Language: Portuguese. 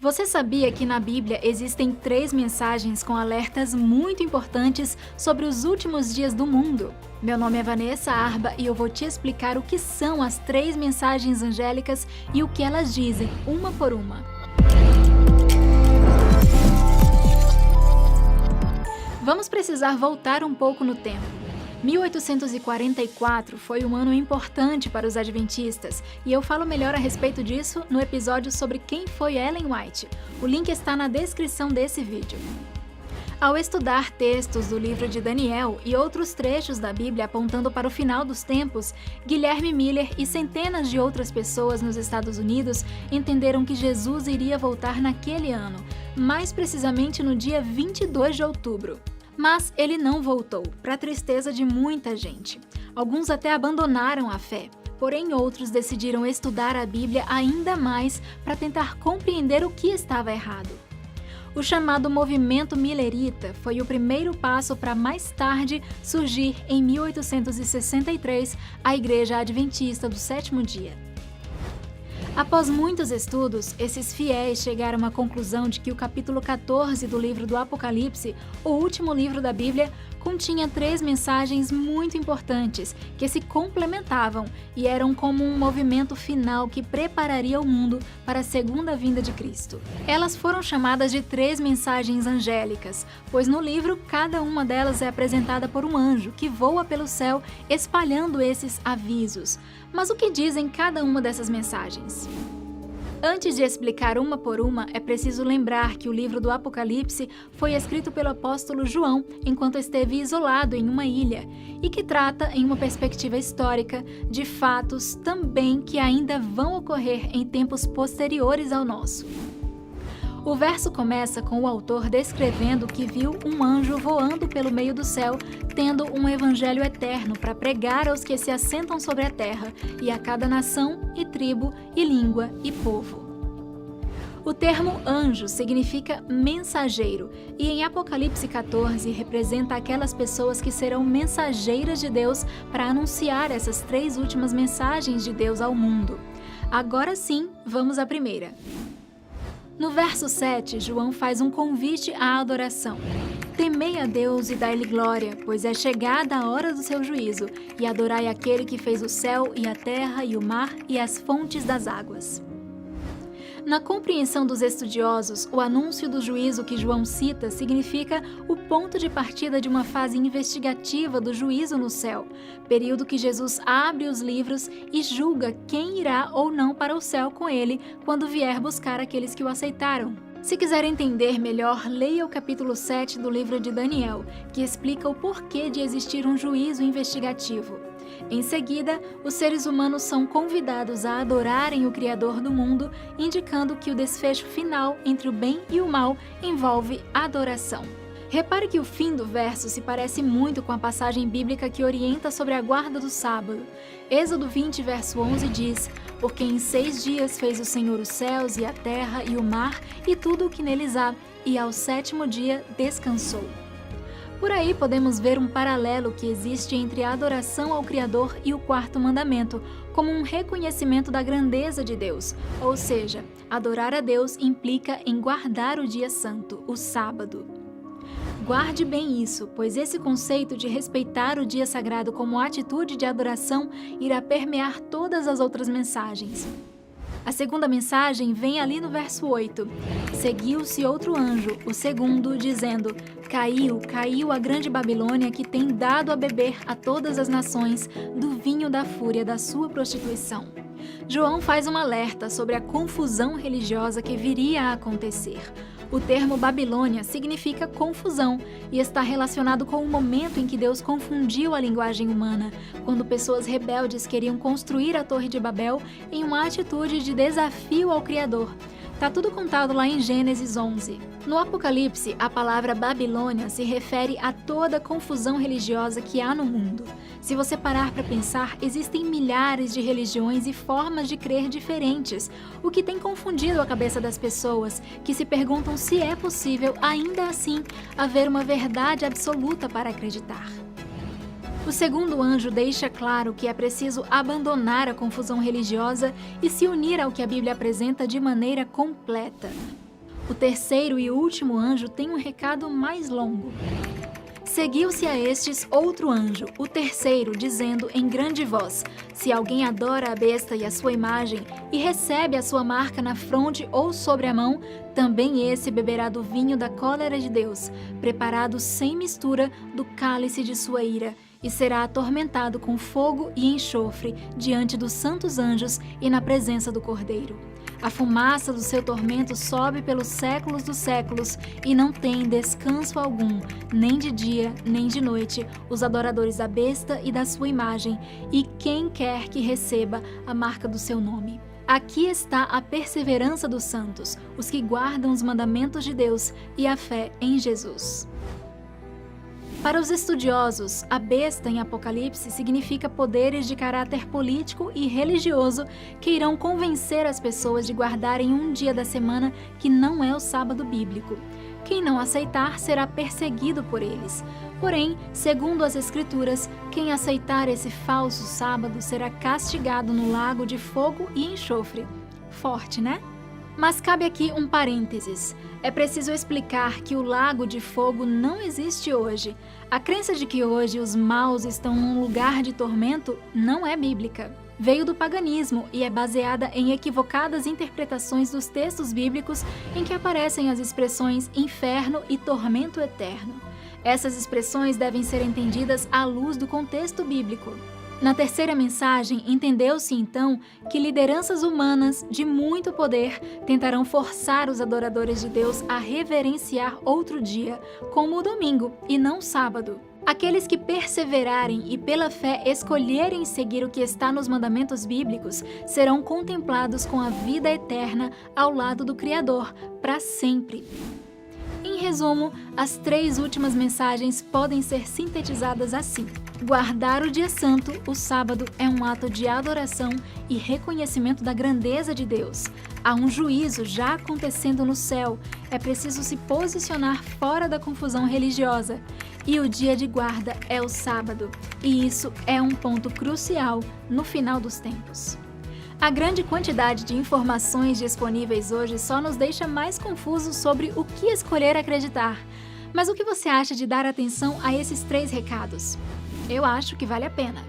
Você sabia que na Bíblia existem 3 mensagens com alertas muito importantes sobre os últimos dias do mundo? Meu nome é Vanessa Arba e eu vou te explicar o que são as 3 mensagens angélicas e o que elas dizem, uma por uma. Vamos precisar voltar um pouco no tempo. 1844 foi um ano importante para os adventistas e eu falo melhor a respeito disso no episódio sobre quem foi Ellen White. O link está na descrição desse vídeo. Ao estudar textos do livro de Daniel e outros trechos da Bíblia apontando para o final dos tempos, Guilherme Miller e centenas de outras pessoas nos Estados Unidos entenderam que Jesus iria voltar naquele ano, mais precisamente no dia 22 de outubro. Mas ele não voltou, para tristeza de muita gente. Alguns até abandonaram a fé, porém outros decidiram estudar a Bíblia ainda mais para tentar compreender o que estava errado. O chamado movimento millerita foi o primeiro passo para mais tarde surgir em 1863 a Igreja Adventista do Sétimo Dia. Após muitos estudos, esses fiéis chegaram à conclusão de que o capítulo 14 do livro do Apocalipse, o último livro da Bíblia, continha 3 mensagens muito importantes que se complementavam e eram como um movimento final que prepararia o mundo para a segunda vinda de Cristo. Elas foram chamadas de 3 mensagens angélicas, pois no livro cada uma delas é apresentada por um anjo que voa pelo céu espalhando esses avisos. Mas o que dizem cada uma dessas mensagens? Antes de explicar uma por uma, é preciso lembrar que o livro do Apocalipse foi escrito pelo apóstolo João enquanto esteve isolado em uma ilha e que trata, em uma perspectiva histórica, de fatos também que ainda vão ocorrer em tempos posteriores ao nosso. O verso começa com o autor descrevendo que viu um anjo voando pelo meio do céu, tendo um evangelho eterno para pregar aos que se assentam sobre a terra e a cada nação e tribo e língua e povo. O termo anjo significa mensageiro e em Apocalipse 14 representa aquelas pessoas que serão mensageiras de Deus para anunciar essas 3 últimas mensagens de Deus ao mundo. Agora sim, vamos à primeira. No verso 7, João faz um convite à adoração. Temei a Deus e dai-lhe glória, pois é chegada a hora do seu juízo, e adorai aquele que fez o céu e a terra e o mar e as fontes das águas. Na compreensão dos estudiosos, o anúncio do juízo que João cita significa o ponto de partida de uma fase investigativa do juízo no céu, período que Jesus abre os livros e julga quem irá ou não para o céu com ele quando vier buscar aqueles que o aceitaram. Se quiser entender melhor, leia o capítulo 7 do livro de Daniel, que explica o porquê de existir um juízo investigativo. Em seguida, os seres humanos são convidados a adorarem o Criador do mundo, indicando que o desfecho final entre o bem e o mal envolve adoração. Repare que o fim do verso se parece muito com a passagem bíblica que orienta sobre a guarda do sábado. Êxodo 20, verso 11 diz: Porque em 6 dias fez o Senhor os céus e a terra e o mar e tudo o que neles há, e ao 7º dia descansou. Por aí podemos ver um paralelo que existe entre a adoração ao Criador e o 4º mandamento, como um reconhecimento da grandeza de Deus, ou seja, adorar a Deus implica em guardar o dia santo, o sábado. Guarde bem isso, pois esse conceito de respeitar o dia sagrado como atitude de adoração irá permear todas as outras mensagens. A segunda mensagem vem ali no verso 8. Seguiu-se outro anjo, o segundo, dizendo: Caiu a grande Babilônia que tem dado a beber a todas as nações do vinho da fúria da sua prostituição. João faz um alerta sobre a confusão religiosa que viria a acontecer. O termo Babilônia significa confusão e está relacionado com o momento em que Deus confundiu a linguagem humana, quando pessoas rebeldes queriam construir a Torre de Babel em uma atitude de desafio ao Criador. Tá tudo contado lá em Gênesis 11. No Apocalipse, a palavra Babilônia se refere a toda a confusão religiosa que há no mundo. Se você parar para pensar, existem milhares de religiões e formas de crer diferentes, o que tem confundido a cabeça das pessoas, que se perguntam se é possível, ainda assim, haver uma verdade absoluta para acreditar. O segundo anjo deixa claro que é preciso abandonar a confusão religiosa e se unir ao que a Bíblia apresenta de maneira completa. O terceiro e último anjo tem um recado mais longo. Seguiu-se a estes outro anjo, o terceiro, dizendo em grande voz: se alguém adora a besta e a sua imagem, e recebe a sua marca na fronte ou sobre a mão, também esse beberá do vinho da cólera de Deus, preparado sem mistura do cálice de sua ira, e será atormentado com fogo e enxofre diante dos santos anjos e na presença do Cordeiro. A fumaça do seu tormento sobe pelos séculos dos séculos e não tem descanso algum, nem de dia nem de noite, os adoradores da besta e da sua imagem, e quem quer que receba a marca do seu nome. Aqui está a perseverança dos santos, os que guardam os mandamentos de Deus e a fé em Jesus. Para os estudiosos, a besta em Apocalipse significa poderes de caráter político e religioso que irão convencer as pessoas de guardarem um dia da semana que não é o sábado bíblico. Quem não aceitar será perseguido por eles. Porém, segundo as Escrituras, quem aceitar esse falso sábado será castigado no lago de fogo e enxofre. Forte, né? Mas cabe aqui um parênteses. É preciso explicar que o lago de fogo não existe hoje. A crença de que hoje os maus estão num lugar de tormento não é bíblica. Veio do paganismo e é baseada em equivocadas interpretações dos textos bíblicos em que aparecem as expressões inferno e tormento eterno. Essas expressões devem ser entendidas à luz do contexto bíblico. Na terceira mensagem, entendeu-se então que lideranças humanas de muito poder tentarão forçar os adoradores de Deus a reverenciar outro dia, como o domingo e não o sábado. Aqueles que perseverarem e pela fé escolherem seguir o que está nos mandamentos bíblicos serão contemplados com a vida eterna ao lado do Criador, para sempre. Em resumo, as 3 últimas mensagens podem ser sintetizadas assim. Guardar o dia santo, o sábado, é um ato de adoração e reconhecimento da grandeza de Deus. Há um juízo já acontecendo no céu. É preciso se posicionar fora da confusão religiosa. E o dia de guarda é o sábado. E isso é um ponto crucial no final dos tempos. A grande quantidade de informações disponíveis hoje só nos deixa mais confusos sobre o que escolher acreditar. Mas o que você acha de dar atenção a esses 3 recados? Eu acho que vale a pena.